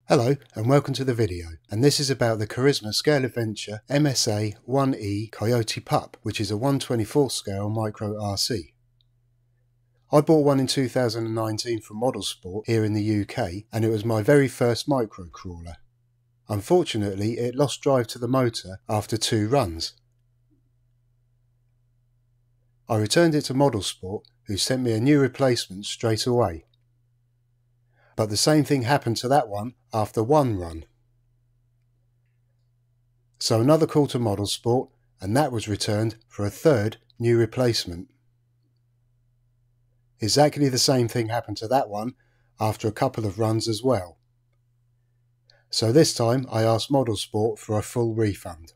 Hello and welcome to the video, and this is about the Carisma Scale Adventure MSA-1E Coyote Pup, which is a 1/24 scale micro RC. I bought one in 2019 from Model Sport here in the UK, and it was my very first micro crawler. Unfortunately, it lost drive to the motor after 2 runs. I returned it to Model Sport, who sent me a new replacement straight away. But the same thing happened to that one after 1 run. So another call to Model Sport, and that was returned for a 3rd new replacement. Exactly the same thing happened to that one after a couple of runs as well. So this time I asked Model Sport for a full refund.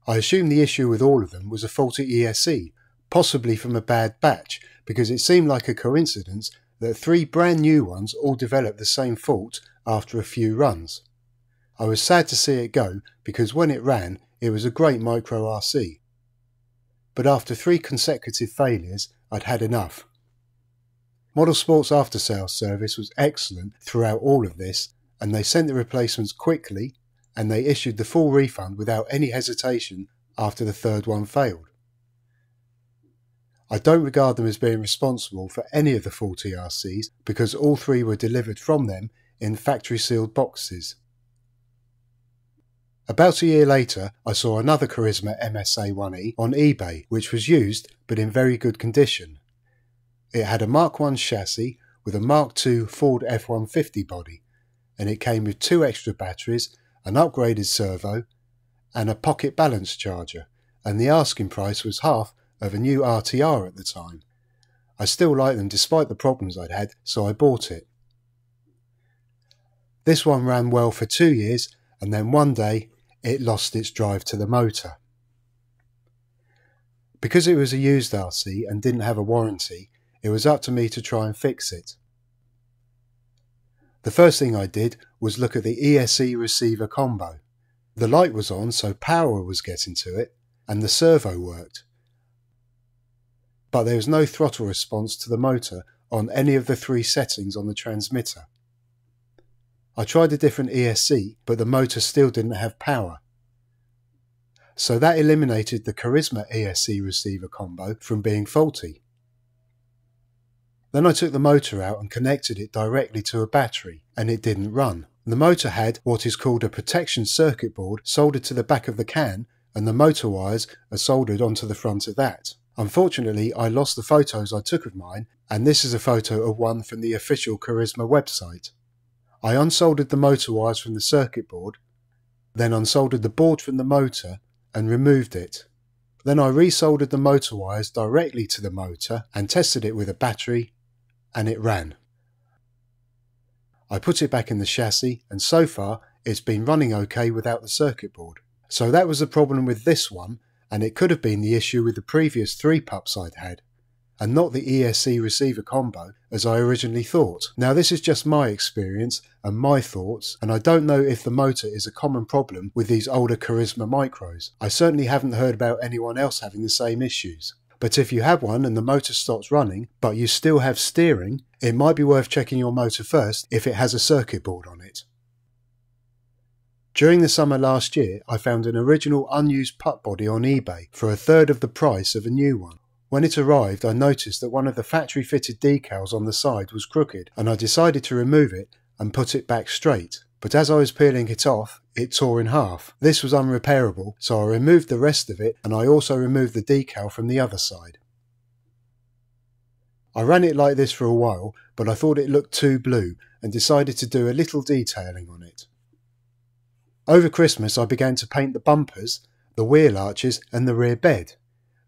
I assumed the issue with all of them was a faulty ESC, possibly from a bad batch, because it seemed like a coincidence that 3 brand new ones all developed the same fault after a few runs. I was sad to see it go, because when it ran, it was a great micro RC. But after 3 consecutive failures, I'd had enough. Model Sport's after-sales service was excellent throughout all of this, and they sent the replacements quickly, and they issued the full refund without any hesitation after the 3rd one failed. I don't regard them as being responsible for any of the faulty RCs because all 3 were delivered from them in factory sealed boxes. About a year later, I saw another Carisma MSA-1E on eBay, which was used but in very good condition. It had a Mark I chassis with a Mark II Ford F-150 body, and it came with 2 extra batteries, an upgraded servo, and a pocket balance charger, and the asking price was half of a new RTR at the time. I still like them despite the problems I'd had, so I bought it. This one ran well for 2 years, and then one day it lost its drive to the motor. Because it was a used RC and didn't have a warranty, it was up to me to try and fix it. The first thing I did was look at the ESC receiver combo. The light was on, so power was getting to it, and the servo worked. But there was no throttle response to the motor on any of the 3 settings on the transmitter. I tried a different ESC, but the motor still didn't have power. So that eliminated the Carisma ESC receiver combo from being faulty. Then I took the motor out and connected it directly to a battery, and it didn't run. The motor had what is called a protection circuit board soldered to the back of the can, and the motor wires are soldered onto the front of that. Unfortunately, I lost the photos I took of mine, and this is a photo of one from the official Carisma website. I unsoldered the motor wires from the circuit board, then unsoldered the board from the motor and removed it. Then I resoldered the motor wires directly to the motor and tested it with a battery, and it ran. I put it back in the chassis, and so far it's been running okay without the circuit board. So that was the problem with this one, and it could have been the issue with the previous 3 pups I'd had, and not the ESC receiver combo as I originally thought. Now this is just my experience and my thoughts, and I don't know if the motor is a common problem with these older Carisma micros. I certainly haven't heard about anyone else having the same issues. But if you have one and the motor stops running, but you still have steering, it might be worth checking your motor first if it has a circuit board on it. During the summer last year, I found an original unused pup body on eBay for a 3rd of the price of a new one. When it arrived, I noticed that one of the factory-fitted decals on the side was crooked, and I decided to remove it and put it back straight. But as I was peeling it off, it tore in half. This was unrepairable, so I removed the rest of it, and I also removed the decal from the other side. I ran it like this for a while, but I thought it looked too blue and decided to do a little detailing on it. Over Christmas I began to paint the bumpers, the wheel arches and the rear bed.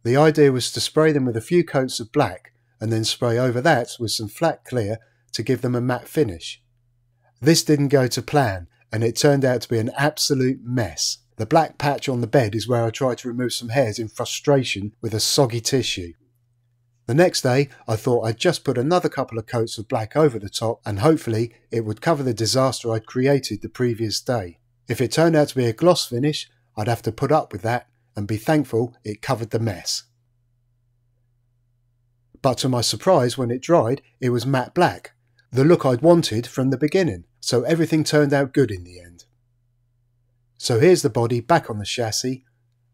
The idea was to spray them with a few coats of black and then spray over that with some flat clear to give them a matte finish. This didn't go to plan, and it turned out to be an absolute mess. The black patch on the bed is where I tried to remove some hairs in frustration with a soggy tissue. The next day I thought I'd just put another couple of coats of black over the top and hopefully it would cover the disaster I'd created the previous day. If it turned out to be a gloss finish, I'd have to put up with that and be thankful it covered the mess. But to my surprise, when it dried, it was matte black, the look I'd wanted from the beginning, so everything turned out good in the end. So here's the body back on the chassis,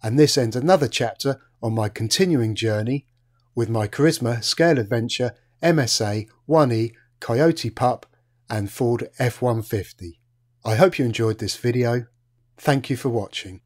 and this ends another chapter on my continuing journey with my Carisma Scale Adventure MSA-1E Coyote Pup and Ford F-150. I hope you enjoyed this video. Thank you for watching.